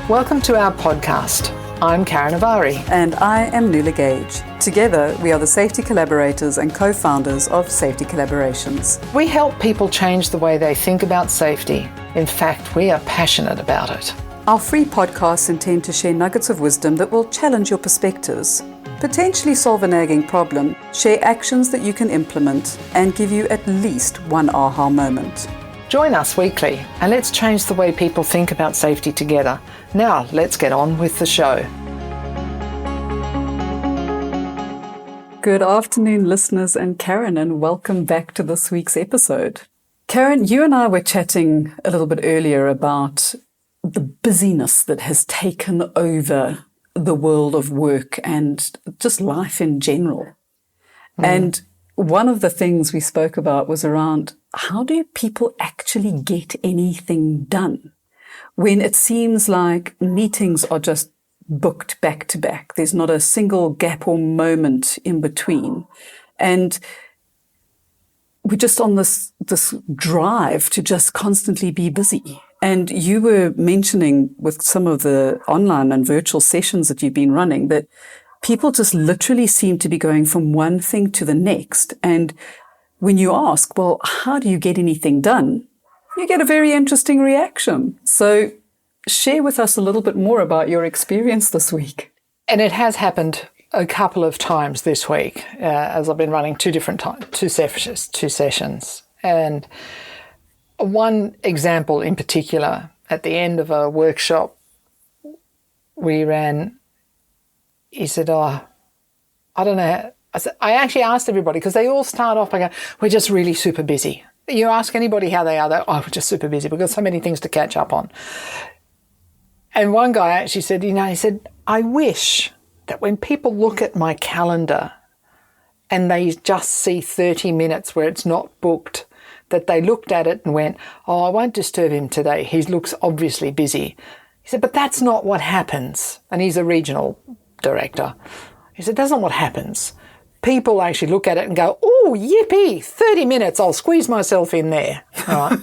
Welcome to our podcast. I'm Karen Avari. And I am Lula Gage. Together, we are the safety collaborators and co-founders of Safety Collaborations. We help people change the way they think about safety. In fact, we are passionate about it. Our free podcasts intend to share nuggets of wisdom that will challenge your perspectives, potentially solve a nagging problem, share actions that you can implement, and give you at least one aha moment. Join us weekly and let's change the way people think about safety together. Now, let's get on with the show. Good afternoon, listeners and Karen, and welcome back to this week's episode. Karen, you and I were chatting a little bit earlier about the busyness that has taken over the world of work and just life in general. And one of the things we spoke about was around how do people actually get anything done when it seems like meetings are just booked back to back. There's not a single gap or moment in between. And we're just on this drive to just constantly be busy. And you were mentioning with some of the online and virtual sessions that you've been running that people just literally seem to be going from one thing to the next. And when you ask, well, how do you get anything done? You get a very interesting reaction. So share with us a little bit more about your experience this week. And it has happened a couple of times this week, as I've been running two sessions. And one example in particular, at the end of a workshop we ran, he said, I don't know. I actually asked everybody, because they all start off by going, we're just really super busy. You ask anybody how they are, we're just super busy. We've got so many things to catch up on. And one guy actually said, he said, I wish that when people look at my calendar and they just see 30 minutes where it's not booked, that they looked at it and went, I won't disturb him today. He looks obviously busy. He said, but that's not what happens. And he's a regional director. He said, that's not what happens. People actually look at it and go, oh, yippee, 30 minutes, I'll squeeze myself in there. All right.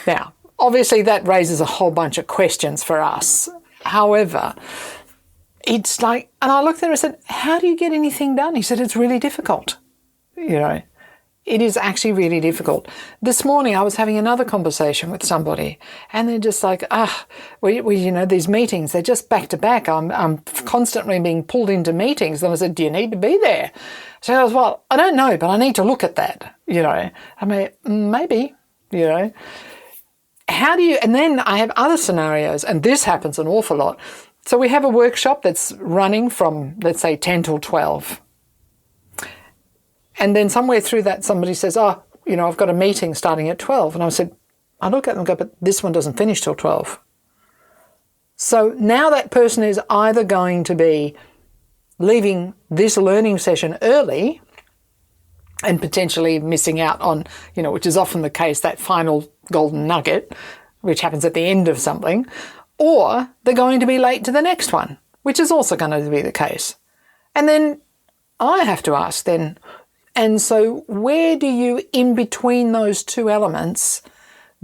Now, obviously that raises a whole bunch of questions for us. However, it's like, and I looked at him and said, how do you get anything done? He said, it's really difficult. It is actually really difficult. This morning I was having another conversation with somebody and they're just like, these meetings, they're just back to back. I'm constantly being pulled into meetings. And I said, do you need to be there? So I was, well, I don't know, but I need to look at that, I mean, maybe, How do you, and then I have other scenarios, and this happens an awful lot. So we have a workshop that's running from, let's say, 10 till 12. And then somewhere through that, somebody says, I've got a meeting starting at 12. And I said, I look at them and go, but this one doesn't finish till 12. So now that person is either going to be leaving this learning session early and potentially missing out on, which is often the case, that final golden nugget, which happens at the end of something, or they're going to be late to the next one, which is also going to be the case. And then I have to ask then, and so where do you, in between those two elements,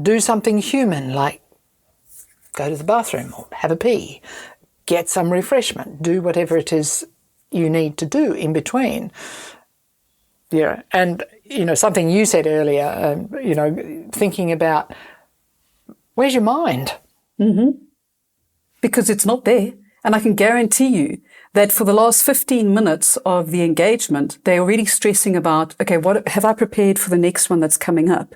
do something human, like go to the bathroom or have a pee, get some refreshment, do whatever it is you need to do in between? And, something you said earlier, thinking about where's your mind? Mm-hmm. Because it's not there. And I can guarantee you that for the last 15 minutes of the engagement, they're already stressing about, okay, what have I prepared for the next one that's coming up?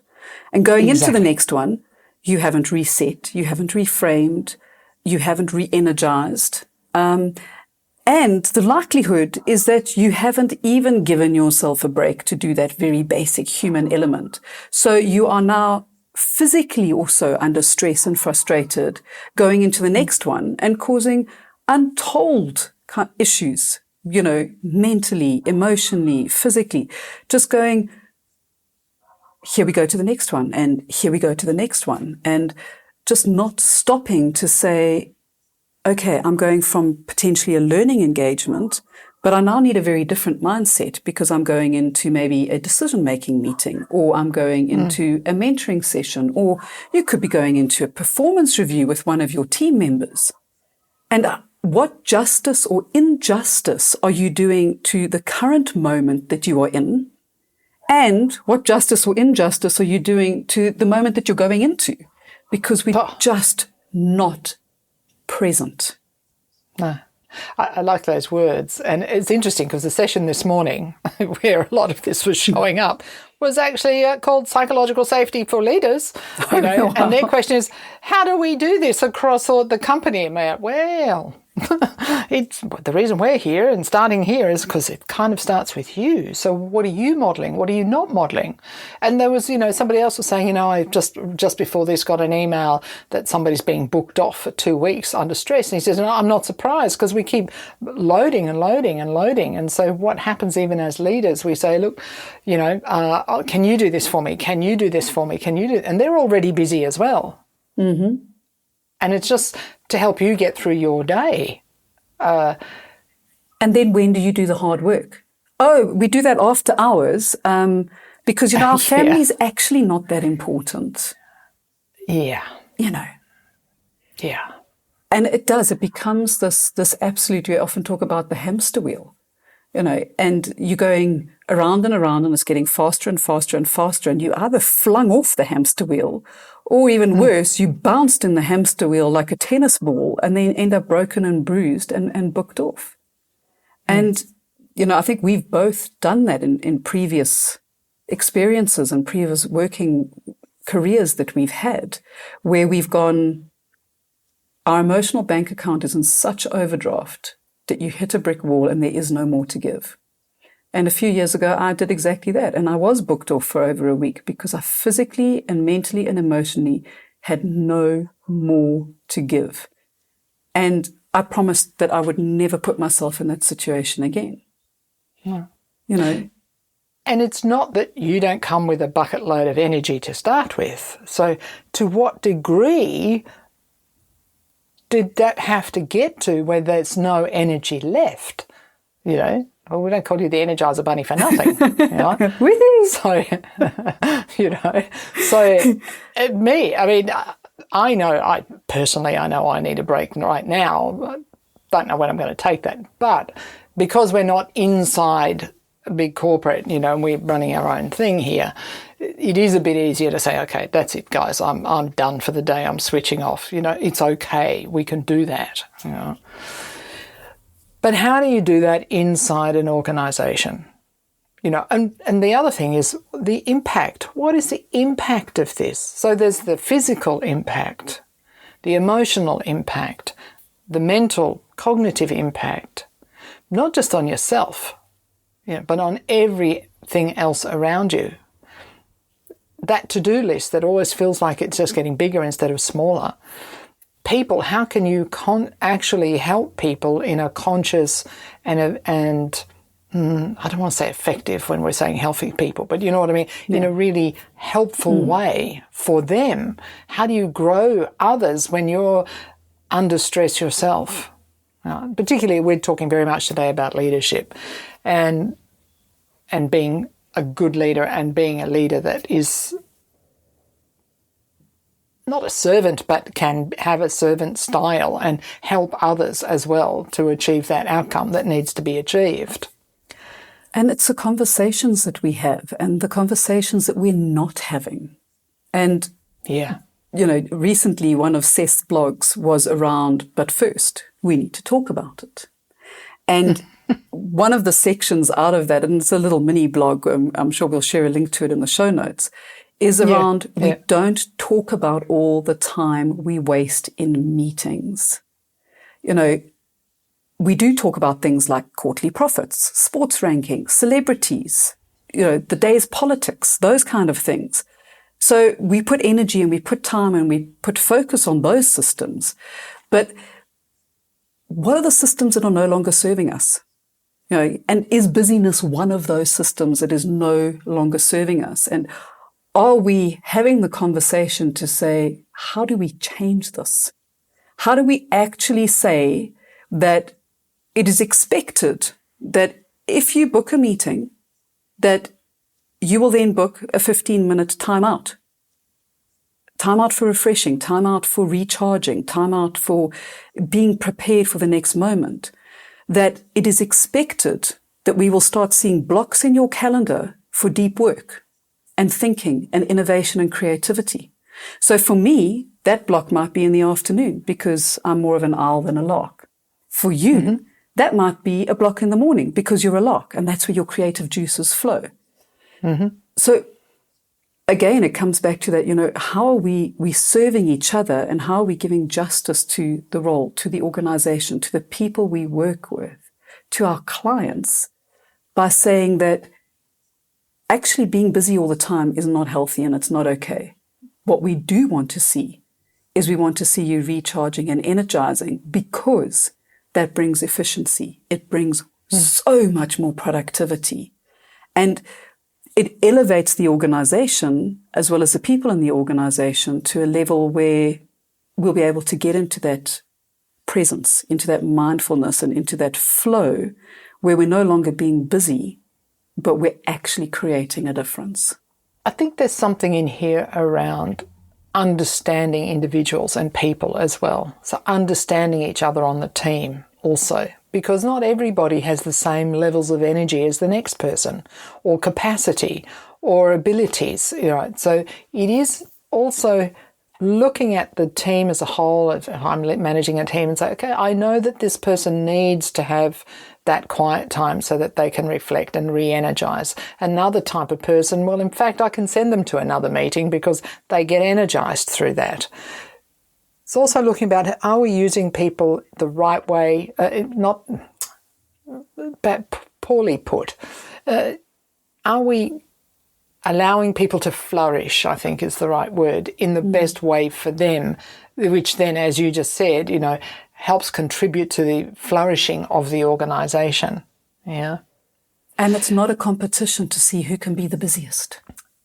And going into the next one, you haven't reset, you haven't reframed, you haven't re-energized. And the likelihood is that you haven't even given yourself a break to do that very basic human element. So you are now physically also under stress and frustrated going into the next one and causing untold issues, mentally, emotionally, physically, just going, here we go to the next one, and here we go to the next one, and just not stopping to say, okay, I'm going from potentially a learning engagement, But I now need a very different mindset because I'm going into maybe a decision-making meeting, or I'm going into a mentoring session, or you could be going into a performance review with one of your team members. And what justice or injustice are you doing to the current moment that you are in? And what justice or injustice are you doing to the moment that you're going into? Because we're just not present. No. I like those words. And it's interesting because the session this morning, where a lot of this was showing up, was actually called Psychological Safety for Leaders. You know, and their question is, how do we do this across all the company? And we're, well, it's the reason we're here and starting here is because it kind of starts with you. So what are you modelling? What are you not modelling? And there was, you know, somebody else was saying, you know, I just before this got an email that somebody's being booked off for 2 weeks under stress. And he says, no, I'm not surprised because we keep loading and loading and loading. And so what happens even as leaders, we say, look, you know, can you do this for me? Can you do this for me? Can you do it? And they're already busy as well. Mm-hmm. And it's just to help you get through your day. And then when do you do the hard work? Oh, we do that after hours because, you know, our family is actually not that important. Yeah. You know. Yeah. And it does. It becomes this absolute, we often talk about the hamster wheel, you know, and you're going around and around and it's getting faster and faster and faster. And you either flung off the hamster wheel or even worse, you bounced in the hamster wheel like a tennis ball and then end up broken and bruised and booked off. And, you know, I think we've both done that in previous experiences and previous working careers that we've had, where we've gone, our emotional bank account is in such overdraft that you hit a brick wall and there is no more to give. And a few years ago, I did exactly that. And I was booked off for over a week because I physically and mentally and emotionally had no more to give. And I promised that I would never put myself in that situation again. No. You know. And it's not that you don't come with a bucket load of energy to start with. So to what degree did that have to get to where there's no energy left? You know? Well, we don't call you the Energizer Bunny for nothing, you know. So, you know, so me, I mean, I personally know I need a break right now. Don't know when I'm going to take that. But because we're not inside a big corporate, you know, and we're running our own thing here, it is a bit easier to say, okay, that's it, guys. I'm done for the day. I'm switching off. You know, it's okay. We can do that, you know. But how do you do that inside an organisation? You know, and the other thing is the impact. What is the impact of this? So there's the physical impact, the emotional impact, the mental, cognitive impact, not just on yourself, you know, but on everything else around you. That to-do list that always feels like it's just getting bigger instead of smaller. People, how can you actually help people in a conscious and I don't want to say effective when we're saying healthy people, but you know what I mean, in a really helpful way for them? How do you grow others when you're under stress yourself? Particularly, we're talking very much today about leadership and being a good leader and being a leader that is not a servant, but can have a servant style and help others as well to achieve that outcome that needs to be achieved. And it's the conversations that we have and the conversations that we're not having. And, you know, recently one of Seth's blogs was around, but first, we need to talk about it. And one of the sections out of that, and it's a little mini blog, I'm sure we'll share a link to it in the show notes, is around we don't talk about all the time we waste in meetings. You know, we do talk about things like quarterly profits, sports rankings, celebrities, you know, the day's politics, those kind of things. So we put energy and we put time and we put focus on those systems. But what are the systems that are no longer serving us? You know, and is busyness one of those systems that is no longer serving us? And are we having the conversation to say, how do we change this? How do we actually say that it is expected that if you book a meeting, that you will then book a 15-minute timeout. Time out for refreshing, time out for recharging, time out for being prepared for the next moment. That it is expected that we will start seeing blocks in your calendar for deep work and thinking and innovation and creativity. So for me, that block might be in the afternoon because I'm more of an owl than a lark. For you, that might be a block in the morning because you're a lark, and that's where your creative juices flow. So again, it comes back to that, how are we serving each other, and how are we giving justice to the role, to the organization, to the people we work with, to our clients, by saying that actually being busy all the time is not healthy and it's not okay. What we do want to see is we want to see you recharging and energizing, because that brings efficiency. It brings so much more productivity. And it elevates the organization as well as the people in the organization to a level where we'll be able to get into that presence, into that mindfulness, and into that flow where we're no longer being busy, but we're actually creating a difference. I think there's something in here around understanding individuals and people as well. So understanding each other on the team also, because not everybody has the same levels of energy as the next person, or capacity, or abilities. So it is also looking at the team as a whole. If I'm managing a team, and say, okay, I know that this person needs to have that quiet time so that they can reflect and re-energize. Another type of person, well, in fact, I can send them to another meeting because they get energized through that. It's also looking about, are we using people the right way, not poorly put. Are we allowing people to flourish, I think is the right word, in the best way for them, which then, as you just said, helps contribute to the flourishing of the organisation. Yeah. And it's not a competition to see who can be the busiest.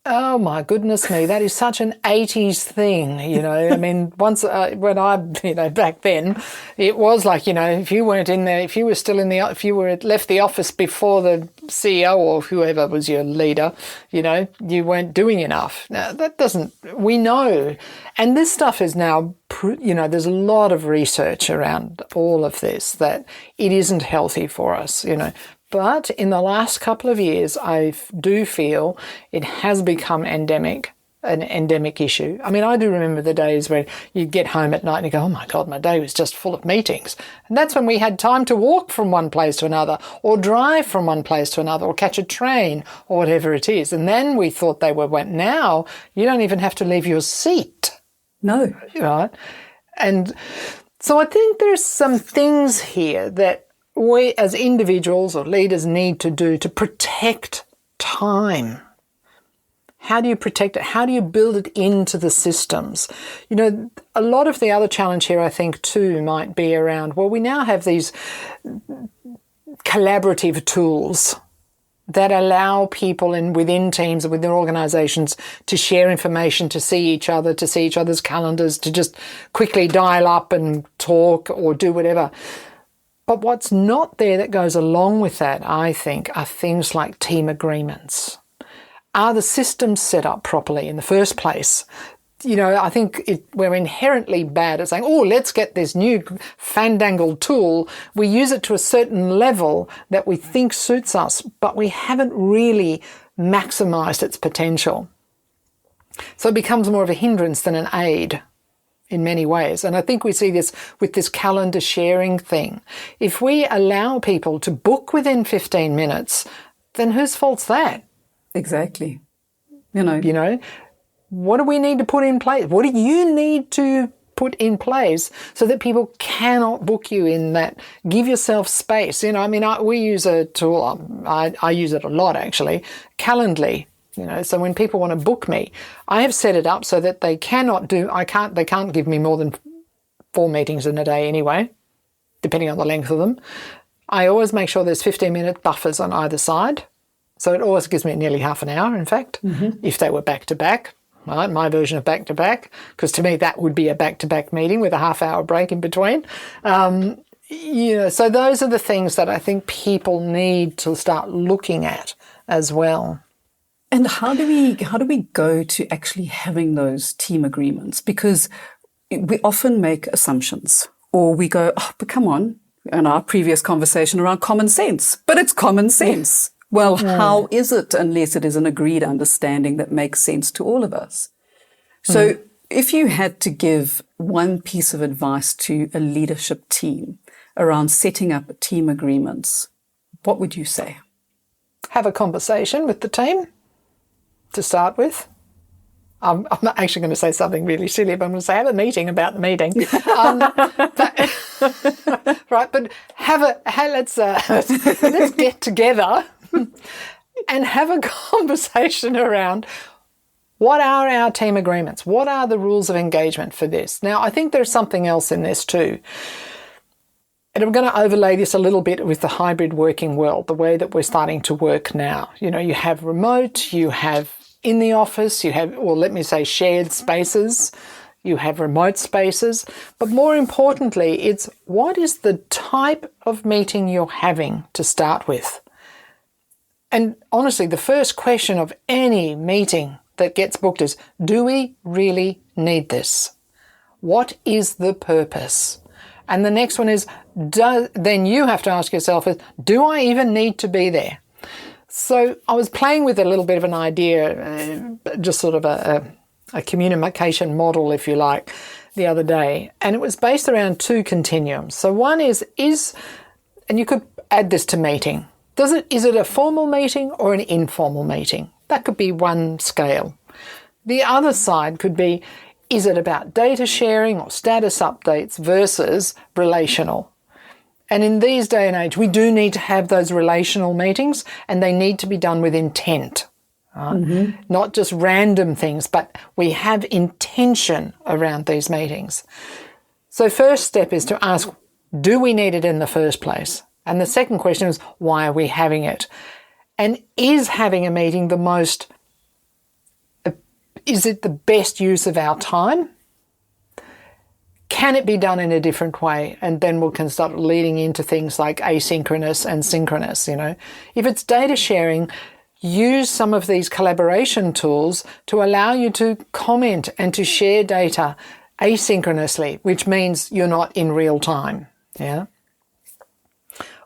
Oh my goodness me, that is such an 80s thing, I mean, once, when I, back then, it was like, if you weren't in there, if you were left the office before the CEO or whoever was your leader, you weren't doing enough. Now, we know, and this stuff is now, there's a lot of research around all of this, that it isn't healthy for us, But in the last couple of years, I do feel it has become an endemic issue. I mean, I do remember the days where you get home at night and you go, oh my God, my day was just full of meetings. And that's when we had time to walk from one place to another, or drive from one place to another, or catch a train, or whatever it is. And then we thought now you don't even have to leave your seat. No. Right? And so I think there's some things here that we as individuals or leaders need to do to protect time. How do you protect it? How do you build it into the systems? A lot of the other challenge here, I think, too, might be around, well, we now have these collaborative tools that allow people within teams and within organisations to share information, to see each other, to see each other's calendars, to just quickly dial up and talk or do whatever. But what's not there that goes along with that, I think, are things like team agreements. Are the systems set up properly in the first place? I think we're inherently bad at saying, oh, let's get this new fandangled tool. We use it to a certain level that we think suits us, but we haven't really maximised its potential. So it becomes more of a hindrance than an aid in many ways. And I think we see this with this calendar sharing thing. If we allow people to book within 15 minutes, then whose fault's that? Exactly. What do we need to put in place? What do you need to put in place so that people cannot book you in that? Give yourself space. We use a tool, I use it a lot actually, Calendly. So when people want to book me, I have set it up so that they can't give me more than 4 meetings in a day anyway, depending on the length of them. I always make sure there's 15-minute buffers on either side. So it always gives me nearly half an hour, in fact, if they were back-to-back, right? My version of back-to-back, because to me that would be a back-to-back meeting with a half-hour break in between. So those are the things that I think people need to start looking at as well. And how do we go to actually having those team agreements? Because we often make assumptions, or we go, oh, but come on, in our previous conversation around common sense, but it's common sense. Well, how is it unless it is an agreed understanding that makes sense to all of us? So if you had to give one piece of advice to a leadership team around setting up team agreements, what would you say? Have a conversation with the team to start with. I'm not actually going to say something really silly, but I'm going to say have a meeting about the meeting. But let's get together and have a conversation around what are our team agreements? What are the rules of engagement for this? Now, I think there's something else in this too. And I'm going to overlay this a little bit with the hybrid working world, the way that we're starting to work now. You have remote, you have in the office, you have, or let me say shared spaces, you have remote spaces. But more importantly, it's what is the type of meeting you're having to start with? And honestly, the first question of any meeting that gets booked is, do we really need this? What is the purpose? And the next one is, then you have to ask yourself, do I even need to be there? So I was playing with a little bit of an idea, just sort of a communication model, if you like, the other day. And it was based around two continuums. So one is, and you could add this to meeting. Is it a formal meeting or an informal meeting? That could be one scale. The other side could be, is it about data sharing or status updates versus relational? And in these day and age, we do need to have those relational meetings, and they need to be done with intent. Not just random things, but we have intention around these meetings. So first step is to ask, do we need it in the first place? And the second question is, why are we having it? And is having a meeting is it the best use of our time? Can it be done in a different way? And then we can start leading into things like asynchronous and synchronous, If it's data sharing, use some of these collaboration tools to allow you to comment and to share data asynchronously, which means you're not in real time,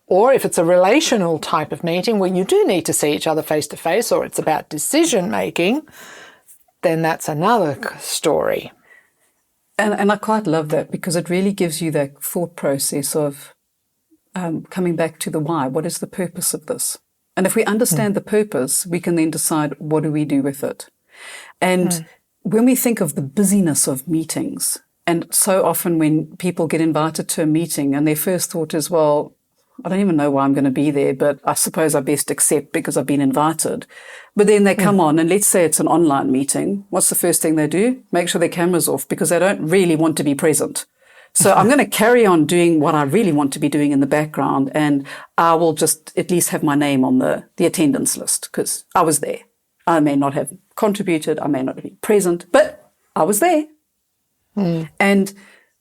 Or if it's a relational type of meeting where you do need to see each other face to face, or it's about decision making, then that's another story. And I quite love that, because it really gives you that thought process of coming back to the why. What is the purpose of this? And if we understand the purpose, we can then decide, what do we do with it? And when we think of the busyness of meetings, and so often when people get invited to a meeting and their first thought is, well, I don't even know why I'm going to be there, but I suppose I best accept because I've been invited. But then they come on, and let's say it's an online meeting. What's the first thing they do? Make sure their camera's off, because they don't really want to be present. So I'm going to carry on doing what I really want to be doing in the background, and I will just at least have my name on the attendance list, because I was there. I may not have contributed, I may not have been present, but I was there. And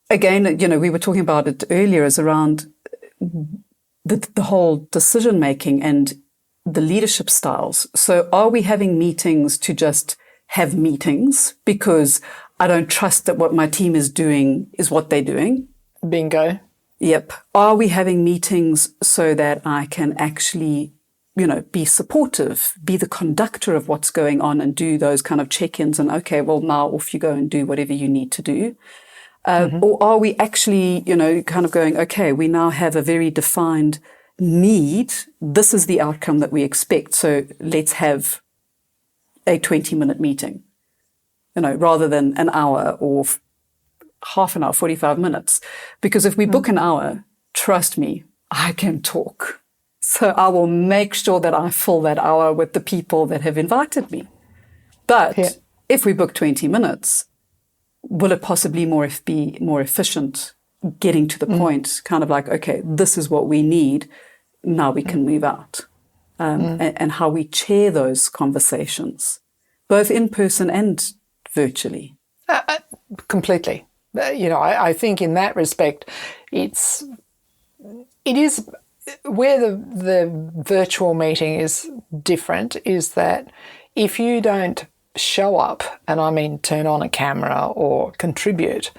again, we were talking about it earlier, as around the whole decision making and the leadership styles. So are we having meetings to just have meetings because I don't trust that what my team is doing is what they're doing? Bingo. Yep. Are we having meetings so that I can actually, be supportive, be the conductor of what's going on, and do those kind of check-ins and, okay, well, now off you go and do whatever you need to do? Or are we actually, kind of going, okay, we now have a very defined need. This is the outcome that we expect. So let's have a 20-minute meeting, rather than an hour or half an hour, 45 minutes. Because if we book an hour, trust me, I can talk. So I will make sure that I fill that hour with the people that have invited me. But if we book 20 minutes, will it possibly be more efficient getting to the point, kind of like, okay, this is what we need, now we can move out. And how we chair those conversations, both in person and virtually. Completely. I think in that respect, it's it is where the virtual meeting is different is that if you don't show up, and I mean turn on a camera or contribute,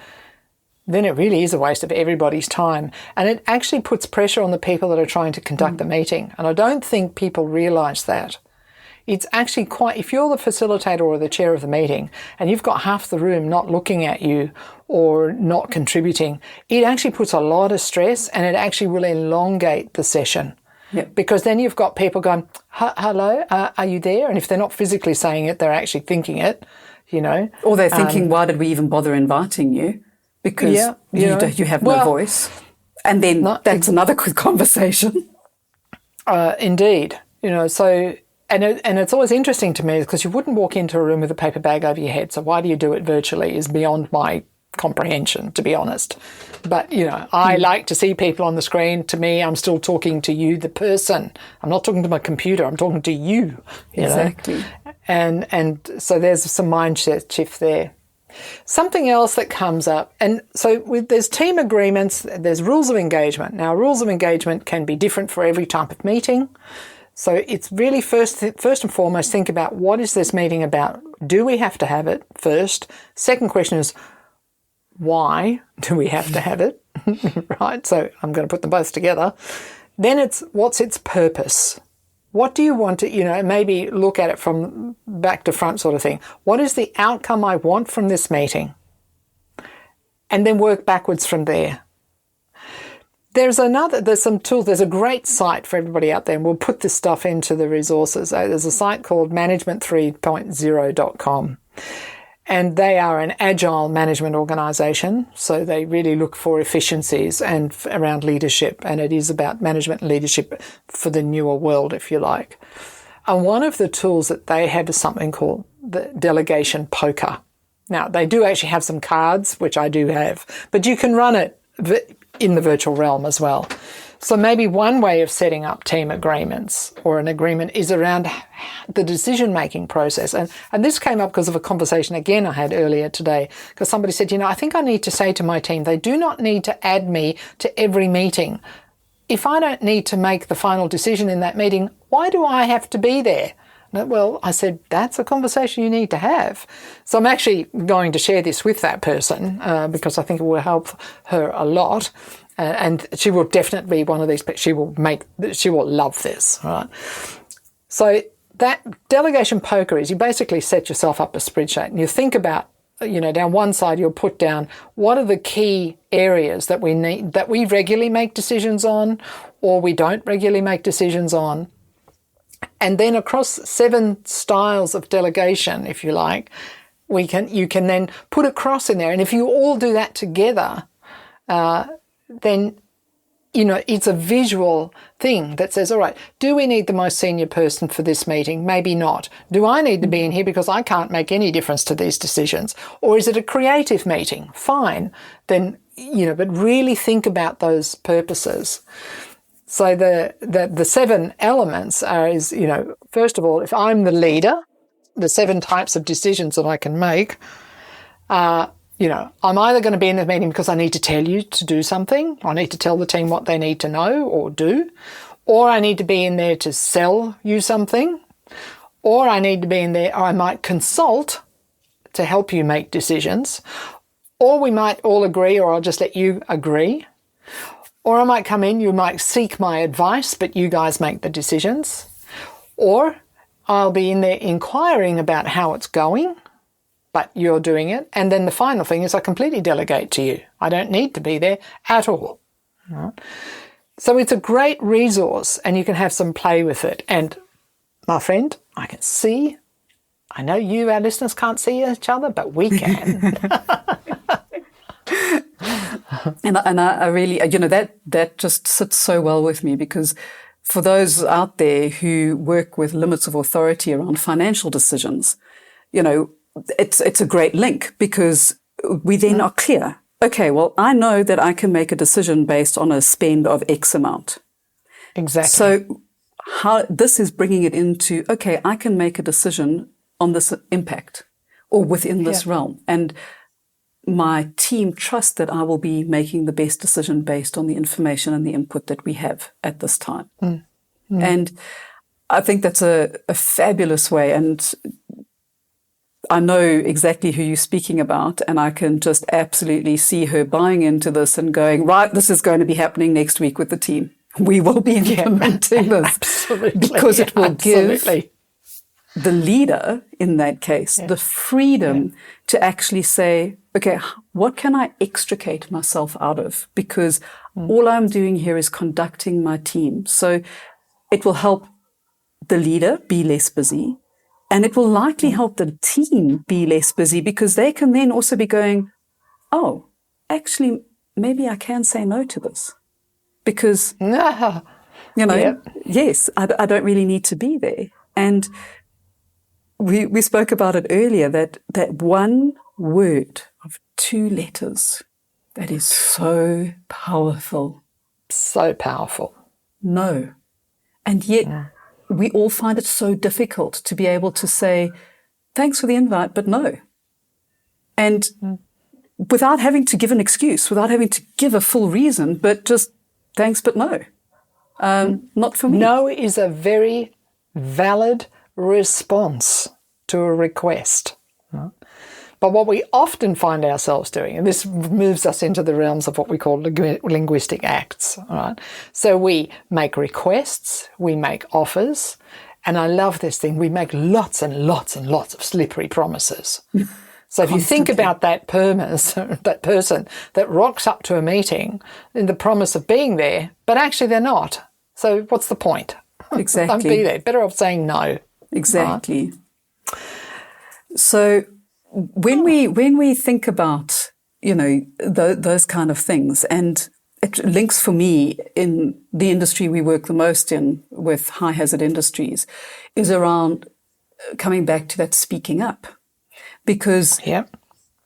then it really is a waste of everybody's time. And it actually puts pressure on the people that are trying to conduct the meeting. And I don't think people realise that. It's actually quite, if you're the facilitator or the chair of the meeting and you've got half the room not looking at you or not contributing, it actually puts a lot of stress and it actually will elongate the session. Yep. Because then you've got people going, hello, are you there? And if they're not physically saying it, they're actually thinking it, you know. Or they're thinking, why did we even bother inviting you? Because you have no voice. And then that's another quick conversation. Indeed. You know, so, and it's always interesting to me because you wouldn't walk into a room with a paper bag over your head. So why do you do it virtually is beyond my comprehension, to be honest. But, you know, I like to see people on the screen. To me, I'm still talking to you, the person. I'm not talking to my computer. I'm talking to you. Exactly. And so there's some mindset shift there. Something else that comes up, and so there's team agreements, there's rules of engagement. Now, rules of engagement can be different for every type of meeting. So it's really first and foremost, think about what is this meeting about? Do we have to have it first? Second question is, why do we have to have it? Right? So I'm going to put them both together. Then it's, what's its purpose? What do you want to, you know, maybe look at it from back to front sort of thing. What is the outcome I want from this meeting? And then work backwards from there. There's some tools. There's a great site for everybody out there, and we'll put this stuff into the resources. There's a site called management3.0.com. And they are an agile management organisation, so they really look for efficiencies and around leadership, and it is about management and leadership for the newer world, if you like. And one of the tools that they have is something called the delegation poker. Now, they do actually have some cards, which I do have, but you can run it in the virtual realm as well. So maybe one way of setting up team agreements or an agreement is around the decision-making process. And this came up because of a conversation, again, I had earlier today, because somebody said, you know, I think I need to say to my team, they do not need to add me to every meeting. If I don't need to make the final decision in that meeting, why do I have to be there? Well, I said, that's a conversation you need to have. So I'm actually going to share this with that person because I think it will help her a lot. And she will definitely be one of these, she will love this, right? So that delegation poker is you basically set yourself up a spreadsheet and you think about, you know, down one side you'll put down what are the key areas that we need, that we regularly make decisions on or we don't regularly make decisions on. And then across 7 styles of delegation, if you like, you can then put a cross in there. And if you all do that together, then, you know, it's a visual thing that says, all right, do we need the most senior person for this meeting? Maybe not. Do I need to be in here because I can't make any difference to these decisions? Or is it a creative meeting? Fine. Then, you know, but really think about those purposes. So the 7 elements is, you know, first of all, if I'm the leader, the 7 types of decisions that I can make you know, I'm either going to be in the meeting because I need to tell you to do something, I need to tell the team what they need to know or do, or I need to be in there to sell you something, or I need to be in there, or I might consult to help you make decisions, or we might all agree, or I'll just let you agree, or I might come in, you might seek my advice, but you guys make the decisions, or I'll be in there inquiring about how it's going, but you're doing it. And then the final thing is I completely delegate to you. I don't need to be there at all. Right? So it's a great resource and you can have some play with it. And my friend, I can see, I know you, our listeners, can't see each other, but we can. And I really, you know, that just sits so well with me because for those out there who work with limits of authority around financial decisions, you know, it's a great link because we then are clear. Okay, well, I know that I can make a decision based on a spend of X amount. Exactly. So how this is bringing it into, okay, I can make a decision on this impact or within this realm. And my team trust that I will be making the best decision based on the information and the input that we have at this time. And I think that's a fabulous way. And I know exactly who you're speaking about, and I can just absolutely see her buying into this and going, right, this is going to be happening next week with the team. We will be implementing this. Absolutely. Because it will give Absolutely. the leader, in that case, the freedom to actually say, okay, what can I extricate myself out of? Because all I'm doing here is conducting my team. So it will help the leader be less busy, and it will likely help the team be less busy, because they can then also be going, oh, actually, maybe I can say no to this. Because, yes, I don't really need to be there. And we spoke about it earlier, that one word of 2 letters, that is so powerful. So powerful. No. And yet we all find it so difficult to be able to say, thanks for the invite, but no. And without having to give an excuse, without having to give a full reason, but just thanks, but no. Not for me. No is a very valid response to a request. Right? But what we often find ourselves doing, and this moves us into the realms of what we call linguistic acts. Right? So we make requests, we make offers, and I love this thing, we make lots and lots and lots of slippery promises. So if you think about that person that rocks up to a meeting in the promise of being there, but actually they're not. So what's the point? Exactly. Don't be there. Better off saying no. Exactly. Right? So when we think about, those kind of things, and it links for me in the industry we work the most in with high hazard industries, is around coming back to that speaking up. Because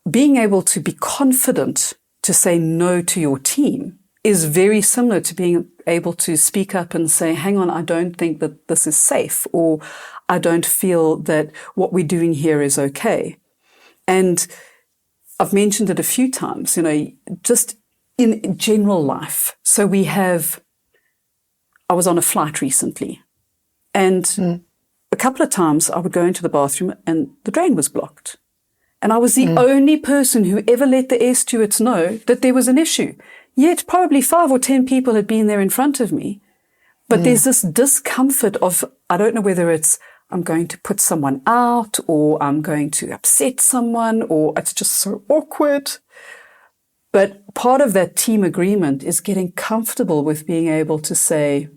being able to be confident to say no to your team is very similar to being able to speak up and say, hang on, I don't think that this is safe, or I don't feel that what we're doing here is okay. And I've mentioned it a few times, just in general life. So I was on a flight recently, and a couple of times I would go into the bathroom and the drain was blocked. And I was the only person who ever let the air stewards know that there was an issue. Yet probably 5 or 10 people had been there in front of me. But there's this discomfort of, I don't know whether it's I'm going to put someone out, or I'm going to upset someone, or it's just so awkward. But part of that team agreement is getting comfortable with being able to say,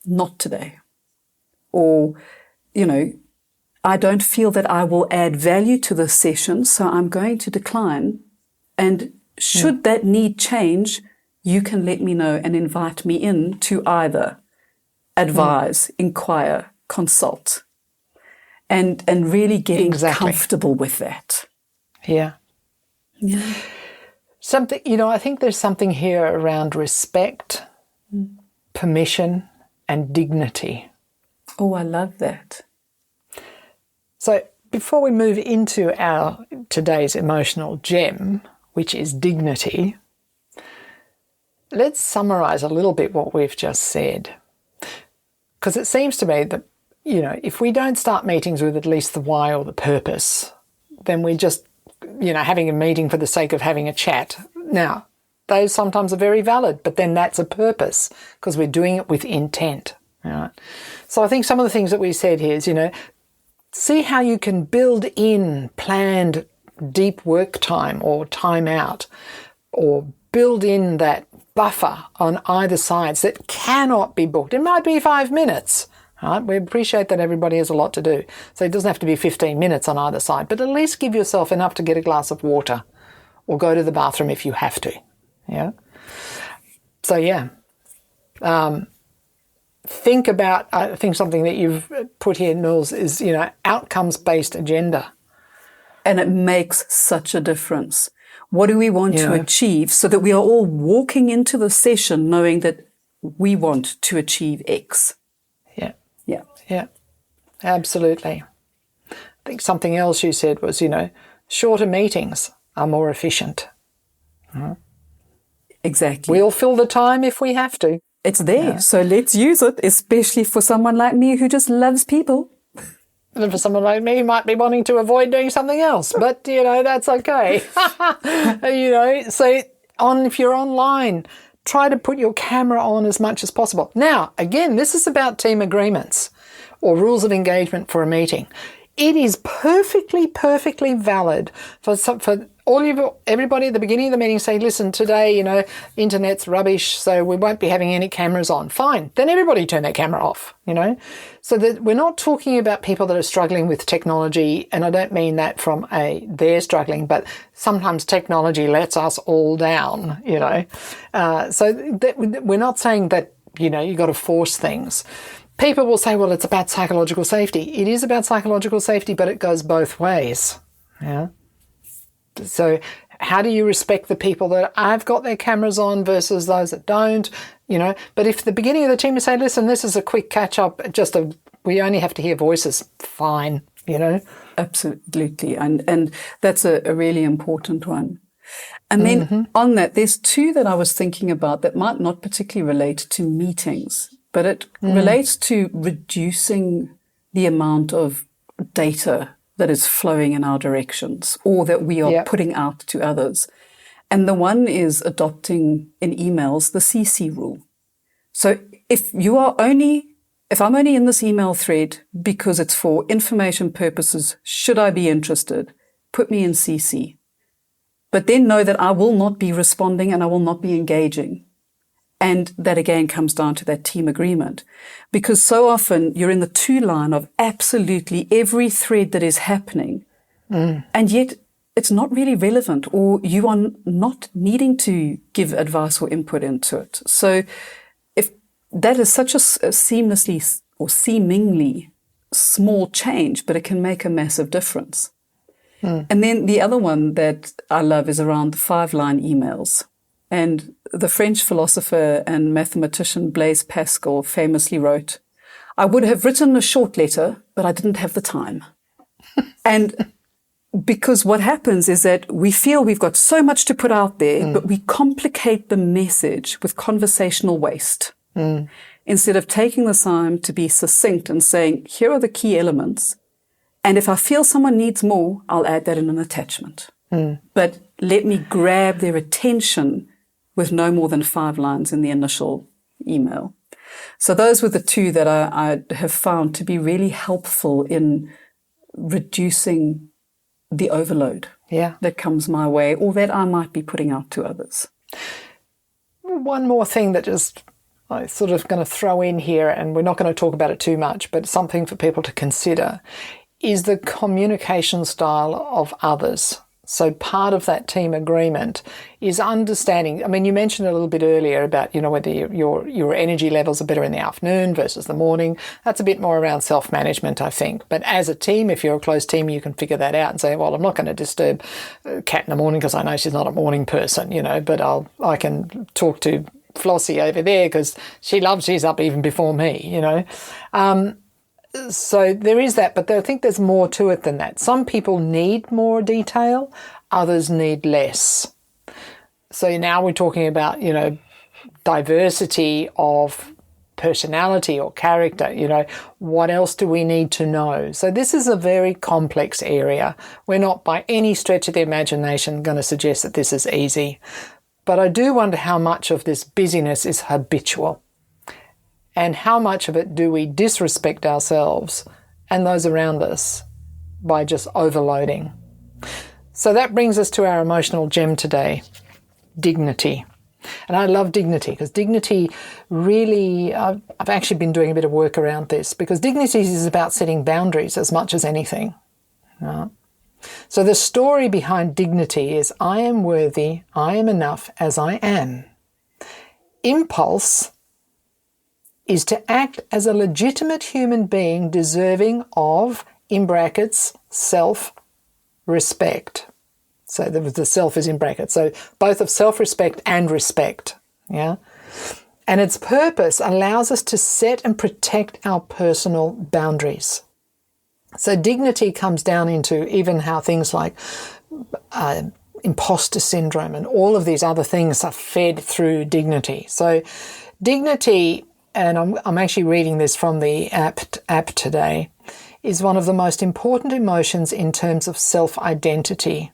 not today. Or, I don't feel that I will add value to this session, so I'm going to decline. And should that need change, you can let me know and invite me in to either advise, inquire, consult, and really getting comfortable with that. Yeah. Something, I think there's something here around respect, permission, and dignity. Oh, I love that. So before we move into our today's emotional gem, which is dignity, let's summarize a little bit what we've just said. Because it seems to me that, if we don't start meetings with at least the why or the purpose, then we're just, having a meeting for the sake of having a chat. Now, those sometimes are very valid, but then that's a purpose because we're doing it with intent. Right? So I think some of the things that we said here is, see how you can build in planned deep work time or time out, or build in that buffer on either sides that cannot be booked. It might be 5 minutes. Right? We appreciate that everybody has a lot to do. So it doesn't have to be 15 minutes on either side, but at least give yourself enough to get a glass of water or go to the bathroom if you have to. Yeah. So think about, I think something that you've put here, Nils, is, outcomes-based agenda. And it makes such a difference. What do we want to achieve, so that we are all walking into the session knowing that we want to achieve X? Yeah, absolutely. I think something else you said was, shorter meetings. are more efficient. Exactly. We'll fill the time if we have to. It's there, so let's use it, especially for someone like me who just loves people. And for someone like me, might be wanting to avoid doing something else, but, that's okay. So if you're online, try to put your camera on as much as possible. Now, again, this is about team agreements or rules of engagement for a meeting. It is perfectly valid for everybody at the beginning of the meeting say, listen, today, internet's rubbish, so we won't be having any cameras on. Fine. Then everybody turn their camera off, So that we're not talking about people that are struggling with technology, and I don't mean that from they're struggling, but sometimes technology lets us all down, So we're not saying that, you've got to force things. People will say, well, it's about psychological safety. It is about psychological safety, but it goes both ways. Yeah. So how do you respect the people that have got their cameras on versus those that don't? But if the beginning of the team is saying, listen, this is a quick catch up, we only have to hear voices, fine, Absolutely. And that's a really important one. And then on that, there's two that I was thinking about that might not particularly relate to meetings, but it relates to reducing the amount of data that is flowing in our directions or that we are putting out to others. And the one is adopting in emails the CC rule. So if I'm only in this email thread because it's for information purposes, should I be interested, put me in CC. But then know that I will not be responding and I will not be engaging. And that again comes down to that team agreement, because so often you're in the two line of absolutely every thread that is happening, and yet it's not really relevant, or you are not needing to give advice or input into it. So if that is such a seamlessly or seemingly small change, but it can make a massive difference. And then the other one that I love is around the 5-line emails. And the French philosopher and mathematician Blaise Pascal famously wrote, I would have written a short letter, but I didn't have the time. And because what happens is that we feel we've got so much to put out there, but we complicate the message with conversational waste. Instead of taking the time to be succinct and saying, here are the key elements. And if I feel someone needs more, I'll add that in an attachment. But let me grab their attention with no more than 5 lines in the initial email. So those were the two that I have found to be really helpful in reducing the overload that comes my way or that I might be putting out to others. One more thing that I'm sort of going to throw in here, and we're not going to talk about it too much, but something for people to consider, is the communication style of others. So part of that team agreement is understanding. I mean, you mentioned a little bit earlier about, whether your energy levels are better in the afternoon versus the morning. That's a bit more around self-management, I think. But as a team, if you're a close team, you can figure that out and say, well, I'm not going to disturb Kat in the morning because I know she's not a morning person, but I can talk to Flossie over there because she's up even before me, So there is that, but I think there's more to it than that. Some people need more detail, others need less. So now we're talking about, diversity of personality or character, what else do we need to know? So this is a very complex area. We're not by any stretch of the imagination going to suggest that this is easy. But I do wonder how much of this busyness is habitual. And how much of it do we disrespect ourselves and those around us by just overloading? So that brings us to our emotional gem today, dignity. And I love dignity because dignity really, I've actually been doing a bit of work around this, because dignity is about setting boundaries as much as anything. So the story behind dignity is I am worthy, I am enough as I am. Impulse is to act as a legitimate human being deserving of, in brackets, self-respect. So the self is in brackets. So both of self-respect and respect. Yeah. And its purpose allows us to set and protect our personal boundaries. So dignity comes down into even how things like imposter syndrome and all of these other things are fed through dignity. So dignity, and I'm actually reading this from the app today, is one of the most important emotions in terms of self-identity,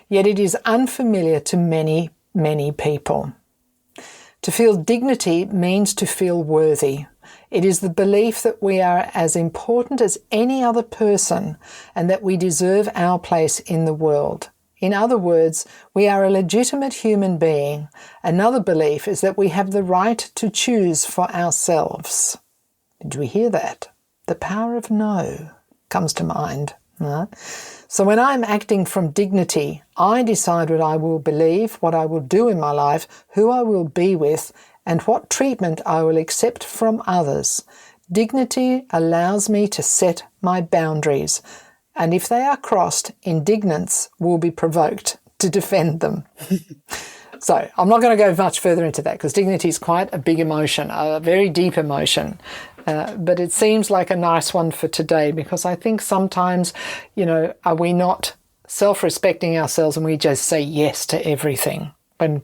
yet it is unfamiliar to many, many people. To feel dignity means to feel worthy. It is the belief that we are as important as any other person and that we deserve our place in the world. In other words, we are a legitimate human being. Another belief is that we have the right to choose for ourselves. Did we hear that? The power of no comes to mind. Right? So when I'm acting from dignity, I decide what I will believe, what I will do in my life, who I will be with, and what treatment I will accept from others. Dignity allows me to set my boundaries, and if they are crossed, indignance will be provoked to defend them. So I'm not going to go much further into that because dignity is quite a big emotion, a very deep emotion. But it seems like a nice one for today because I think sometimes, are we not self-respecting ourselves and we just say yes to everything? When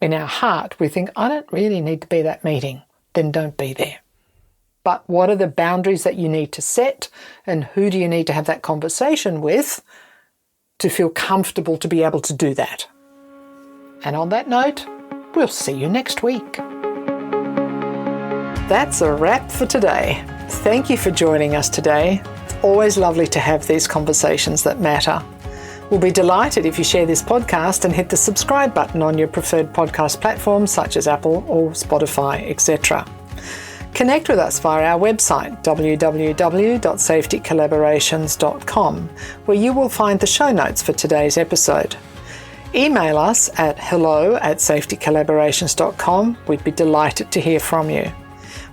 in our heart we think, I don't really need to be at that meeting, then don't be there. But what are the boundaries that you need to set and who do you need to have that conversation with to feel comfortable to be able to do that? And on that note, we'll see you next week. That's a wrap for today. Thank you for joining us today. It's always lovely to have these conversations that matter. We'll be delighted if you share this podcast and hit the subscribe button on your preferred podcast platforms such as Apple or Spotify, etc. Connect with us via our website, www.safetycollaborations.com, where you will find the show notes for today's episode. Email us at hello@safetycollaborations.com. We'd be delighted to hear from you.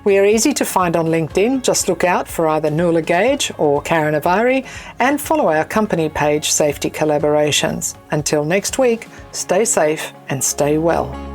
We are easy to find on LinkedIn. Just look out for either Nuala Gage or Karen Avari and follow our company page, Safety Collaborations. Until next week, stay safe and stay well.